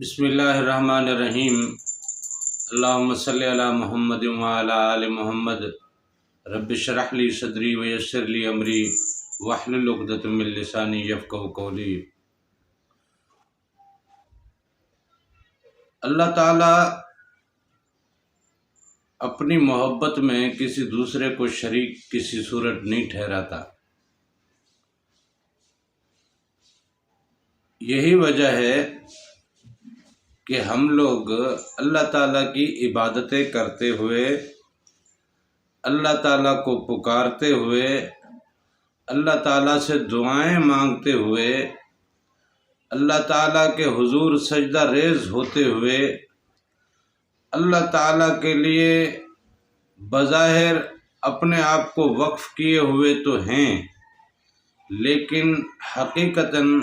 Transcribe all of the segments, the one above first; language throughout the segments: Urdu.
بسم اللہ الرحمن الرحیم۔ اللہم صلی علی محمد وعلی آل محمد۔ رب اشرح لی صدری ویسر لی امری واحلل عقدۃ من لسانی یفقہوا قولی۔ اللہ تعالیٰ اپنی محبت میں کسی دوسرے کو شریک کسی صورت نہیں ٹھہراتا۔ یہی وجہ ہے کہ ہم لوگ اللہ تعالیٰ کی عبادتیں کرتے ہوئے، اللہ تعالیٰ کو پکارتے ہوئے، اللہ تعالیٰ سے دعائیں مانگتے ہوئے، اللہ تعالیٰ کے حضور سجدہ ریز ہوتے ہوئے، اللہ تعالیٰ کے لیے بظاہر اپنے آپ کو وقف کیے ہوئے تو ہیں، لیکن حقیقتاً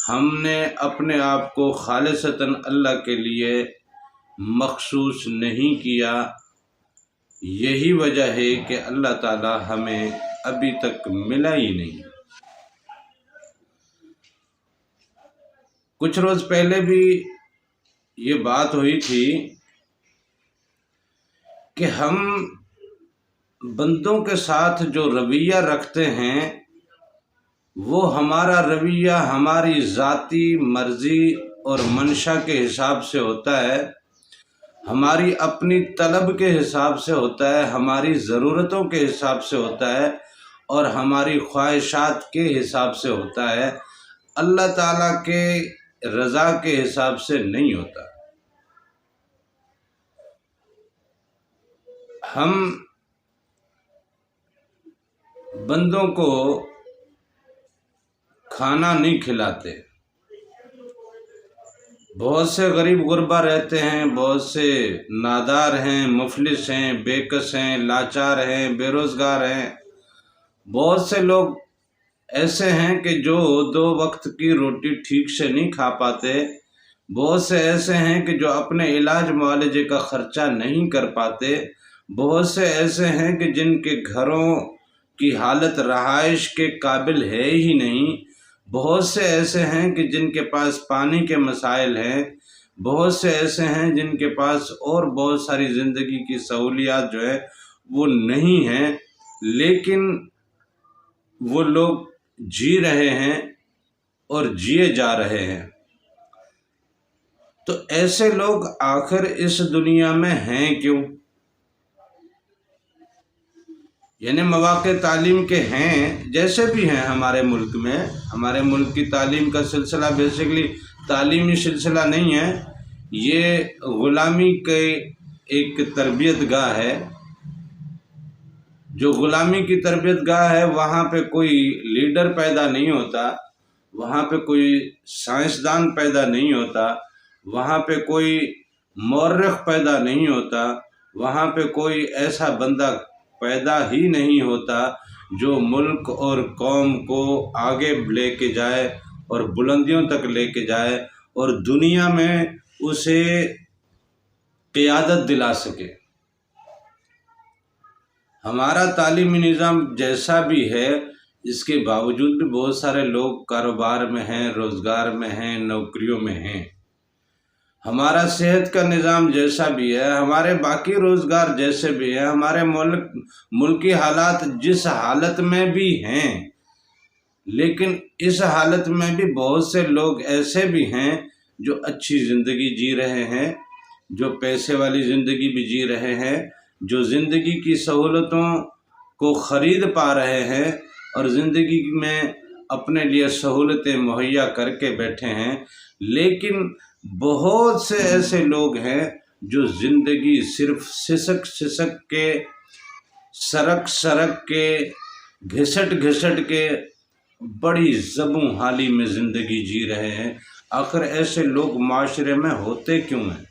ہم نے اپنے آپ کو خالصتاً اللہ کے لیے مخصوص نہیں کیا۔ یہی وجہ ہے کہ اللہ تعالیٰ ہمیں ابھی تک ملا ہی نہیں۔ کچھ روز پہلے بھی یہ بات ہوئی تھی کہ ہم بندوں کے ساتھ جو رویہ رکھتے ہیں وہ ہمارا رویہ ہماری ذاتی مرضی اور منشا کے حساب سے ہوتا ہے، ہماری اپنی طلب کے حساب سے ہوتا ہے، ہماری ضرورتوں کے حساب سے ہوتا ہے اور ہماری خواہشات کے حساب سے ہوتا ہے، اللہ تعالیٰ کے رضا کے حساب سے نہیں ہوتا۔ ہم بندوں کو کھانا نہیں کھلاتے۔ بہت سے غریب غربا رہتے ہیں، بہت سے نادار ہیں، مفلس ہیں، بےکس ہیں، لاچار ہیں، بے روزگار ہیں۔ بہت سے لوگ ایسے ہیں کہ جو 2 وقت کی روٹی ٹھیک سے نہیں کھا پاتے۔ بہت سے ایسے ہیں کہ جو اپنے علاج معالجے کا خرچہ نہیں کر پاتے۔ بہت سے ایسے ہیں کہ جن کے گھروں کی حالت رہائش کے قابل ہے ہی نہیں۔ بہت سے ایسے ہیں کہ جن کے پاس پانی کے مسائل ہیں۔ بہت سے ایسے ہیں جن کے پاس اور بہت ساری زندگی کی سہولیات جو ہے وہ نہیں ہیں، لیکن وہ لوگ جی رہے ہیں اور جیے جا رہے ہیں۔ تو ایسے لوگ آخر اس دنیا میں ہیں کیوں؟ یعنی مواقع تعلیم کے ہیں، جیسے بھی ہیں ہمارے ملک میں۔ ہمارے ملک کی تعلیم کا سلسلہ بیسیکلی تعلیمی سلسلہ نہیں ہے، یہ غلامی کے ایک تربیت گاہ ہے۔ جو غلامی کی تربیت گاہ ہے وہاں پہ کوئی لیڈر پیدا نہیں ہوتا، وہاں پہ کوئی سائنسدان پیدا نہیں ہوتا، وہاں پہ کوئی مورخ پیدا نہیں ہوتا، وہاں پہ کوئی ایسا بندہ پیدا ہی نہیں ہوتا جو ملک اور قوم کو آگے لے کے جائے اور بلندیوں تک لے کے جائے اور دنیا میں اسے قیادت دلا سکے۔ ہمارا تعلیمی نظام جیسا بھی ہے، اس کے باوجود بھی بہت سارے لوگ کاروبار میں ہیں، روزگار میں ہیں، نوکریوں میں ہیں۔ ہمارا صحت کا نظام جیسا بھی ہے، ہمارے باقی روزگار جیسے بھی ہیں، ہمارے ملکی حالات جس حالت میں بھی ہیں، لیکن اس حالت میں بھی بہت سے لوگ ایسے بھی ہیں جو اچھی زندگی جی رہے ہیں، جو پیسے والی زندگی بھی جی رہے ہیں، جو زندگی کی سہولتوں کو خرید پا رہے ہیں اور زندگی میں اپنے لیے سہولتیں مہیا کر کے بیٹھے ہیں۔ لیکن بہت سے ایسے لوگ ہیں جو زندگی صرف سسک سسک کے، سرک سرک کے، گھسٹ گھسٹ کے، بڑی زبوں حالی میں زندگی جی رہے ہیں۔ آخر ایسے لوگ معاشرے میں ہوتے کیوں ہیں؟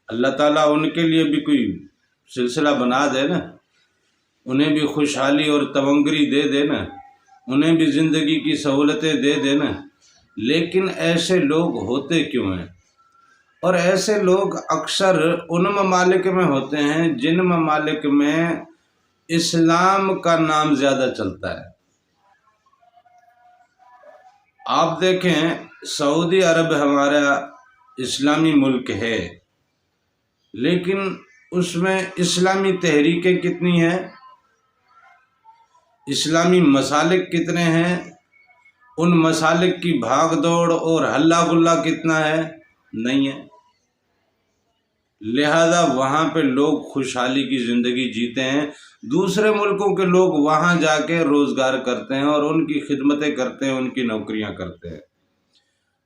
اللہ تعالیٰ ان کے لیے بھی کوئی سلسلہ بنا دے نا، انہیں بھی خوشحالی اور تونگری دے دے نا، انہیں بھی زندگی کی سہولتیں دے دے نا، لیکن ایسے لوگ ہوتے کیوں ہیں؟ اور ایسے لوگ اکثر ان ممالک میں ہوتے ہیں جن ممالک میں اسلام کا نام زیادہ چلتا ہے۔ آپ دیکھیں سعودی عرب ہمارا اسلامی ملک ہے، لیکن اس میں اسلامی تحریکیں کتنی ہیں، اسلامی مسالک کتنے ہیں، ان مسالک کی بھاگ دوڑ اور ہلہ گلا کتنا ہے، نہیں ہے۔ لہذا وہاں پہ لوگ خوشحالی کی زندگی جیتے ہیں، دوسرے ملکوں کے لوگ وہاں جا کے روزگار کرتے ہیں اور ان کی خدمتیں کرتے ہیں، ان کی نوکریاں کرتے ہیں۔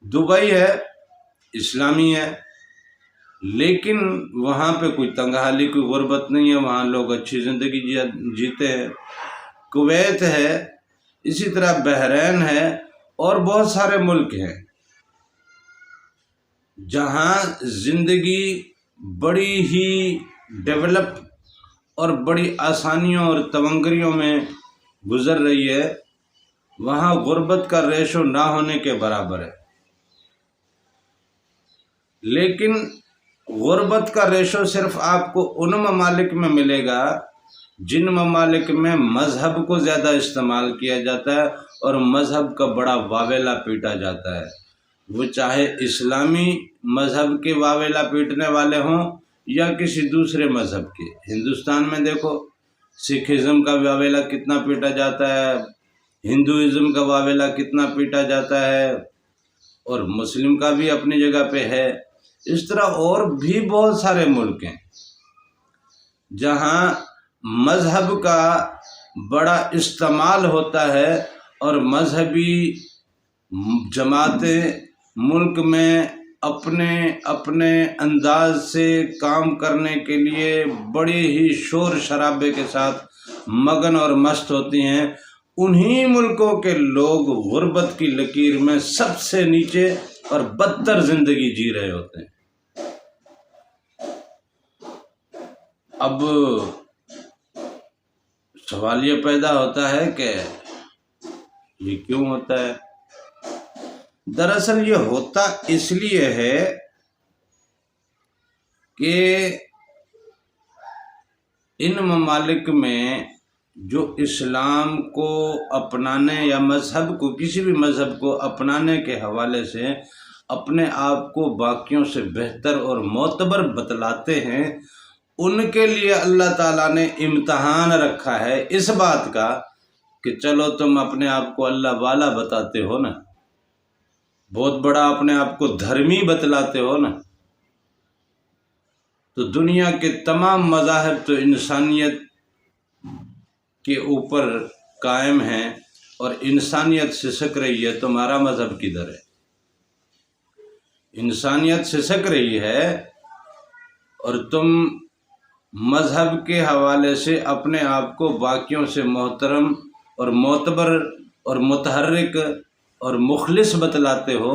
دبئی ہے، اسلامی ہے، لیکن وہاں پہ کوئی تنگ حالی، کوئی غربت نہیں ہے، وہاں لوگ اچھی زندگی جیتے ہیں۔ کویت ہے، اسی طرح بحرین ہے، اور بہت سارے ملک ہیں جہاں زندگی بڑی ہی ڈیولپ اور بڑی آسانیوں اور تونگریوں میں گزر رہی ہے، وہاں غربت کا ریشو نہ ہونے کے برابر ہے۔ لیکن غربت کا ریشو صرف آپ کو ان ممالک میں ملے گا جن ممالک میں مذہب کو زیادہ استعمال کیا جاتا ہے اور مذہب کا بڑا واویلا پیٹا جاتا ہے، وہ چاہے اسلامی مذہب کے واویلا پیٹنے والے ہوں یا کسی دوسرے مذہب کے۔ ہندوستان میں دیکھو، سکھزم کا واویلا کتنا پیٹا جاتا ہے، ہندوازم کا واویلا کتنا پیٹا جاتا ہے، اور مسلم کا بھی اپنی جگہ پہ ہے۔ اس طرح اور بھی بہت سارے ملک ہیں جہاں مذہب کا بڑا استعمال ہوتا ہے اور مذہبی جماعتیں ملک میں اپنے اپنے انداز سے کام کرنے کے لیے بڑے ہی شور شرابے کے ساتھ مگن اور مست ہوتی ہیں۔ انہی ملکوں کے لوگ غربت کی لکیر میں سب سے نیچے اور بدتر زندگی جی رہے ہوتے ہیں۔ اب سوال یہ پیدا ہوتا ہے کہ یہ کیوں ہوتا ہے؟ دراصل یہ ہوتا اس لیے ہے کہ ان ممالک میں جو اسلام کو اپنانے یا مذہب کو، کسی بھی مذہب کو اپنانے کے حوالے سے اپنے آپ کو باقیوں سے بہتر اور معتبر بتلاتے ہیں، ان کے لیے اللہ تعالیٰ نے امتحان رکھا ہے اس بات کا کہ چلو تم اپنے آپ کو اللہ والا بتاتے ہو نا، بہت بڑا اپنے آپ کو دھرمی بتلاتے ہو نا، تو دنیا کے تمام مذاہب تو انسانیت کے اوپر قائم ہیں اور انسانیت سسک رہی ہے، تمہارا مذہب کدھر ہے؟ انسانیت سسک رہی ہے اور تم مذہب کے حوالے سے اپنے آپ کو باقیوں سے محترم اور معتبر اور متحرک اور مخلص بتلاتے ہو۔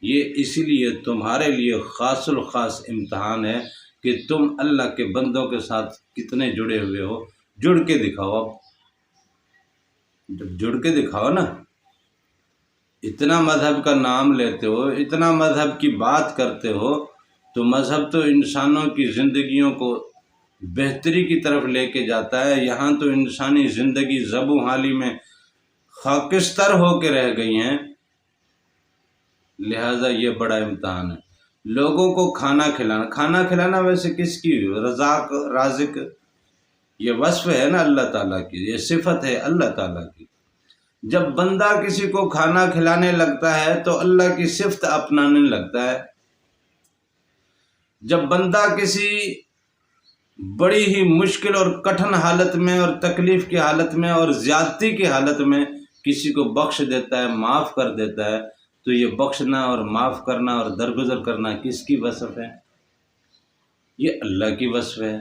یہ اسی لیے تمہارے لیے خاص الخاص امتحان ہے کہ تم اللہ کے بندوں کے ساتھ کتنے جڑے ہوئے ہو۔ جڑ کے دکھاؤ، جب جڑ کے دکھاؤ نا، اتنا مذہب کا نام لیتے ہو، اتنا مذہب کی بات کرتے ہو، تو مذہب تو انسانوں کی زندگیوں کو بہتری کی طرف لے کے جاتا ہے۔ یہاں تو انسانی زندگی زب و حالی میں خاکستر ہو کے رہ گئی ہیں، لہٰذا یہ بڑا امتحان ہے۔ لوگوں کو کھانا کھلانا ویسے کس کی؟ رزاق، رازق، یہ وصف ہے نا اللہ تعالیٰ کی، یہ صفت ہے اللہ تعالیٰ کی۔ جب بندہ کسی کو کھانا کھلانے لگتا ہے تو اللہ کی صفت اپنانے لگتا ہے۔ جب بندہ کسی بڑی ہی مشکل اور کٹھن حالت میں اور تکلیف کی حالت میں اور زیادتی کی حالت میں کسی کو بخش دیتا ہے، معاف کر دیتا ہے، تو یہ بخشنا اور معاف کرنا اور درگزر کرنا کس کی وصف ہے؟ یہ اللہ کی وصف ہے۔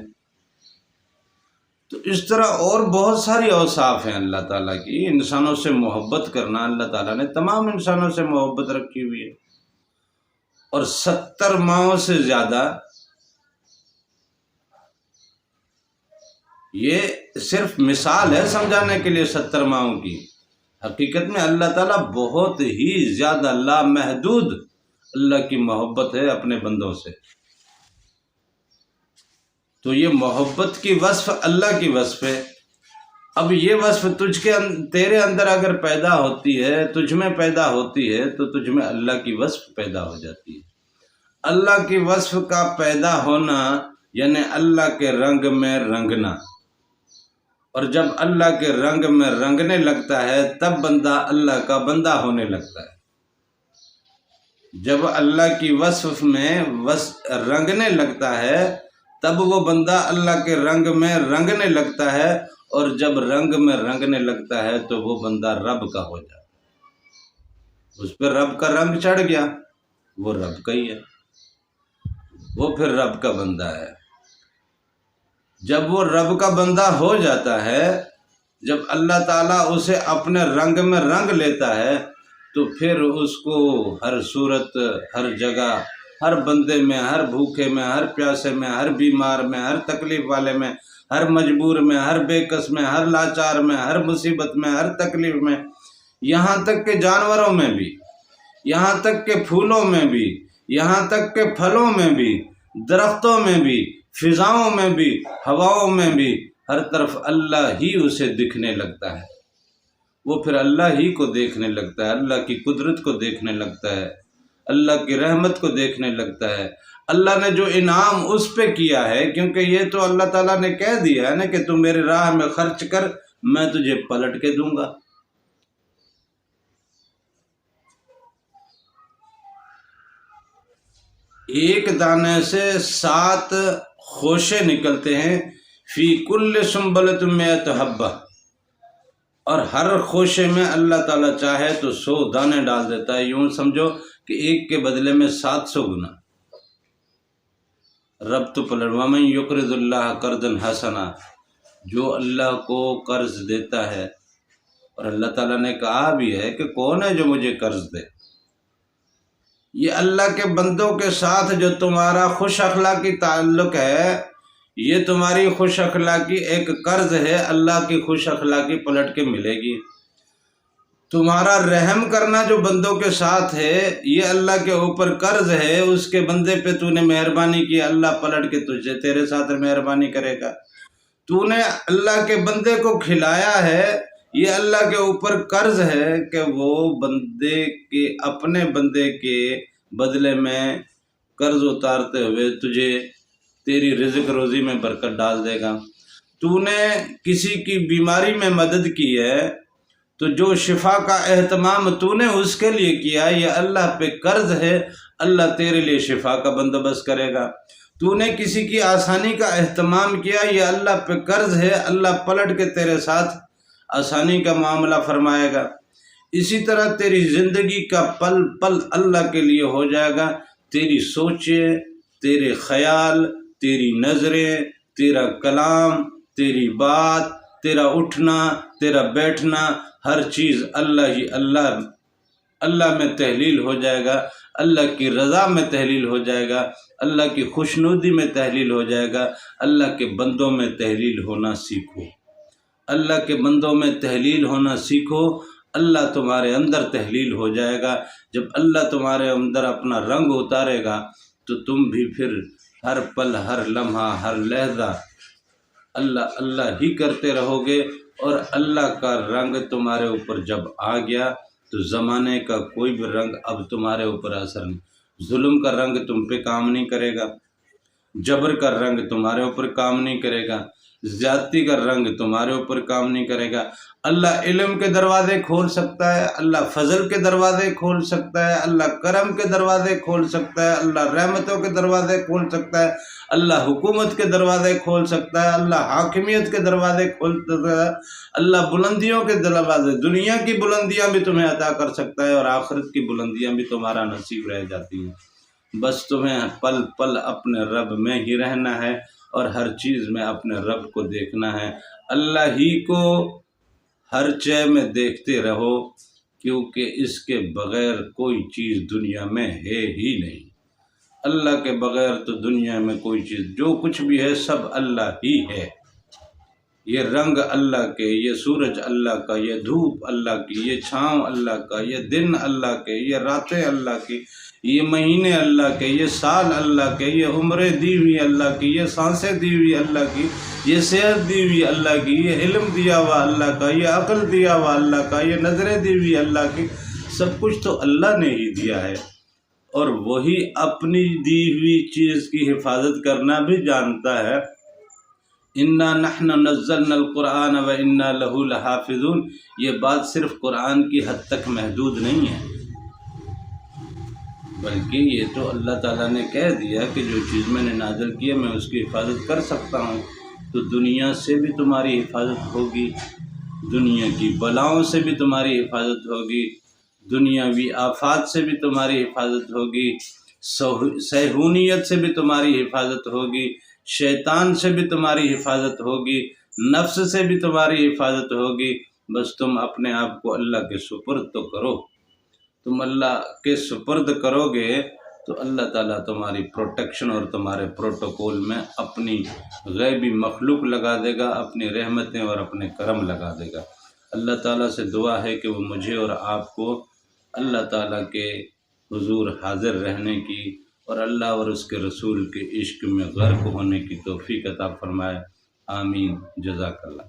تو اس طرح اور بہت ساری اوصاف ہیں اللہ تعالیٰ کی۔ انسانوں سے محبت کرنا، اللہ تعالیٰ نے تمام انسانوں سے محبت رکھی ہوئی ہے، اور 70 ماہوں سے زیادہ۔ یہ صرف مثال ہے سمجھانے کے لیے 70 ماہوں کی، حقیقت میں اللہ تعالیٰ بہت ہی زیادہ لامحدود اللہ کی محبت ہے اپنے بندوں سے۔ تو یہ محبت کی وصف اللہ کی وصف ہے۔ اب یہ وصف تیرے اندر اگر پیدا ہوتی ہے، تجھ میں پیدا ہوتی ہے، تو تجھ میں اللہ کی وصف پیدا ہو جاتی ہے۔ اللہ کی وصف کا پیدا ہونا یعنی اللہ کے رنگ میں رنگنا، اور جب اللہ کے رنگ میں رنگنے لگتا ہے تب بندہ اللہ کا بندہ ہونے لگتا ہے۔ جب اللہ کی وصف میں رنگنے لگتا ہے تب وہ بندہ اللہ کے رنگ میں رنگنے لگتا ہے، اور جب رنگ میں رنگنے لگتا ہے تو وہ بندہ رب کا ہو جاتا ہے۔ اس پہ رب کا رنگ چڑھ گیا، وہ رب کا ہی ہے، وہ پھر رب کا بندہ ہے۔ جب وہ رب کا بندہ ہو جاتا ہے، جب اللہ تعالیٰ اسے اپنے رنگ میں رنگ لیتا ہے، تو پھر اس کو ہر صورت، ہر جگہ، ہر بندے میں، ہر بھوکے میں، ہر پیاسے میں، ہر بیمار میں، ہر تکلیف والے میں، ہر مجبور میں، ہر بے کس میں، ہر لاچار میں، ہر مصیبت میں، ہر تکلیف میں، یہاں تک کہ جانوروں میں بھی، یہاں تک کہ پھولوں میں بھی، یہاں تک کہ پھلوں میں بھی، درختوں میں بھی، فضاؤں میں بھی، ہواؤں میں بھی، ہر طرف اللہ ہی اسے دکھنے لگتا ہے۔ وہ پھر اللہ ہی کو دیکھنے لگتا ہے، اللہ کی قدرت کو دیکھنے لگتا ہے، اللہ کی رحمت کو دیکھنے لگتا ہے۔ اللہ نے جو انعام اس پہ کیا ہے، کیونکہ یہ تو اللہ تعالیٰ نے کہہ دیا ہے نا کہ تم میرے راہ میں خرچ کر، میں تجھے پلٹ کے دوں گا۔ ایک دانے سے 7 خوشے نکلتے ہیں، فی کل سنبلۃ مئۃ حبہ، اور ہر خوشے میں اللہ تعالیٰ چاہے تو 100 دانے ڈال دیتا ہے۔ یوں سمجھو کہ ایک کے بدلے میں 700 گنا۔ رب تو پلٹ، وَمَن یقرض اللہ قرضا حسنا، جو اللہ کو قرض دیتا ہے، اور اللہ تعالیٰ نے کہا بھی ہے کہ کون ہے جو مجھے قرض دے۔ یہ اللہ کے بندوں کے ساتھ جو تمہارا خوش اخلاقی تعلق ہے، یہ تمہاری خوش اخلاقی ایک قرض ہے، اللہ کی خوش اخلاقی پلٹ کے ملے گی۔ تمہارا رحم کرنا جو بندوں کے ساتھ ہے، یہ اللہ کے اوپر قرض ہے، اس کے بندے پہ تو نے مہربانی کی، اللہ پلٹ کے تیرے ساتھ مہربانی کرے گا۔ تو نے اللہ کے بندے کو کھلایا ہے، یہ اللہ کے اوپر قرض ہے کہ وہ بندے کے، اپنے بندے کے بدلے میں قرض اتارتے ہوئے تجھے تیری رزق روزی میں برکت ڈال دے گا۔ تو نے کسی کی بیماری میں مدد کی ہے، تو جو شفا کا اہتمام تو نے اس کے لیے کیا، یہ اللہ پہ قرض ہے، اللہ تیرے لیے شفا کا بندوبست کرے گا۔ تو نے کسی کی آسانی کا اہتمام کیا، یہ اللہ پہ قرض ہے، اللہ پلٹ کے تیرے ساتھ آسانی کا معاملہ فرمائے گا۔ اسی طرح تیری زندگی کا پل پل اللہ کے لیے ہو جائے گا۔ تیری سوچیں، تیرے خیال، تیری نظریں، تیرا کلام، تیری بات، تیرا اٹھنا، تیرا بیٹھنا، ہر چیز اللہ میں تحلیل ہو جائے گا، اللہ کی رضا میں تحلیل ہو جائے گا، اللہ کی خوشنودی میں تحلیل ہو جائے گا۔ اللہ کے بندوں میں تحلیل ہونا سیکھو، اللہ کے بندوں میں تحلیل ہونا سیکھو، اللہ تمہارے اندر تحلیل ہو جائے گا۔ جب اللہ تمہارے اندر اپنا رنگ اتارے گا تو تم بھی پھر ہر پل، ہر لمحہ، ہر لحظہ اللہ اللہ ہی کرتے رہو گے، اور اللہ کا رنگ تمہارے اوپر جب آ گیا تو زمانے کا کوئی بھی رنگ اب تمہارے اوپر اثر نہیں۔ ظلم کا رنگ تم پہ کام نہیں کرے گا، جبر کا رنگ تمہارے اوپر کام نہیں کرے گا، زیادتی کا رنگ تمہارے اوپر کام نہیں کرے گا۔ اللہ علم کے دروازے کھول سکتا ہے، اللہ فضل کے دروازے کھول سکتا ہے، اللہ کرم کے دروازے کھول سکتا ہے، اللہ رحمتوں کے دروازے کھول سکتا ہے، اللہ حکومت کے دروازے کھول سکتا ہے، اللہ حاکمیت کے دروازے کھول سکتا ہے، اللہ بلندیوں کے دروازے، دنیا کی بلندیاں بھی تمہیں عطا کر سکتا ہے، اور آخرت کی بلندیاں بھی تمہارا نصیب رہ جاتی ہیں۔ بس تمہیں پل پل اپنے رب میں ہی رہنا ہے، اور ہر چیز میں اپنے رب کو دیکھنا ہے۔ اللہ ہی کو ہر چیز میں دیکھتے رہو، کیونکہ اس کے بغیر کوئی چیز دنیا میں ہے ہی نہیں۔ اللہ کے بغیر تو دنیا میں کوئی چیز، جو کچھ بھی ہے سب اللہ ہی ہے۔ یہ رنگ اللہ کے، یہ سورج اللہ کا، یہ دھوپ اللہ کی، یہ چھاؤں اللہ کا، یہ دن اللہ کے، یہ راتیں اللہ کی، یہ مہینے اللہ کے، یہ سال اللہ کے، یہ عمریں دی ہوئی اللہ کی، یہ سانسیں دی ہوئی اللہ کی، یہ صحت دی ہوئی اللہ کی، یہ علم دیا ہوا اللہ کا، یہ عقل دیا ہوا اللہ کا، یہ نظریں دی ہوئی اللہ کی، سب کچھ تو اللہ نے ہی دیا ہے۔ اور وہی اپنی دی ہوئی چیز کی حفاظت کرنا بھی جانتا ہے۔ اِنَّا نَحْنُ نَزَّلْنَا الْقُرْآنَ وَإِنَّا لَهُ لَحَافِظُونَ، یہ بات صرف قرآن کی حد تک محدود نہیں ہے، بلکہ یہ تو اللہ تعالیٰ نے کہہ دیا کہ جو چیز میں نے نازل کی ہے میں اس کی حفاظت کر سکتا ہوں۔ تو دنیا سے بھی تمہاری حفاظت ہوگی، دنیا کی بلاؤں سے بھی تمہاری حفاظت ہوگی، دنیاوی آفات سے بھی تمہاری حفاظت ہوگی، صہیونیت سے بھی تمہاری حفاظت ہوگی، شیطان سے بھی تمہاری حفاظت ہوگی، نفس سے بھی تمہاری حفاظت ہوگی۔ بس تم اپنے آپ کو اللہ کے سپرد تو کرو۔ تم اللہ کے سپرد کرو گے تو اللہ تعالیٰ تمہاری پروٹیکشن اور تمہارے پروٹوکول میں اپنی غیبی مخلوق لگا دے گا، اپنی رحمتیں اور اپنے کرم لگا دے گا۔ اللہ تعالیٰ سے دعا ہے کہ وہ مجھے اور آپ کو اللہ تعالیٰ کے حضور حاضر رہنے کی اور اللہ اور اس کے رسول کے عشق میں غرق ہونے کی توفیق عطا فرمائے۔ آمین۔ جزاک اللہ۔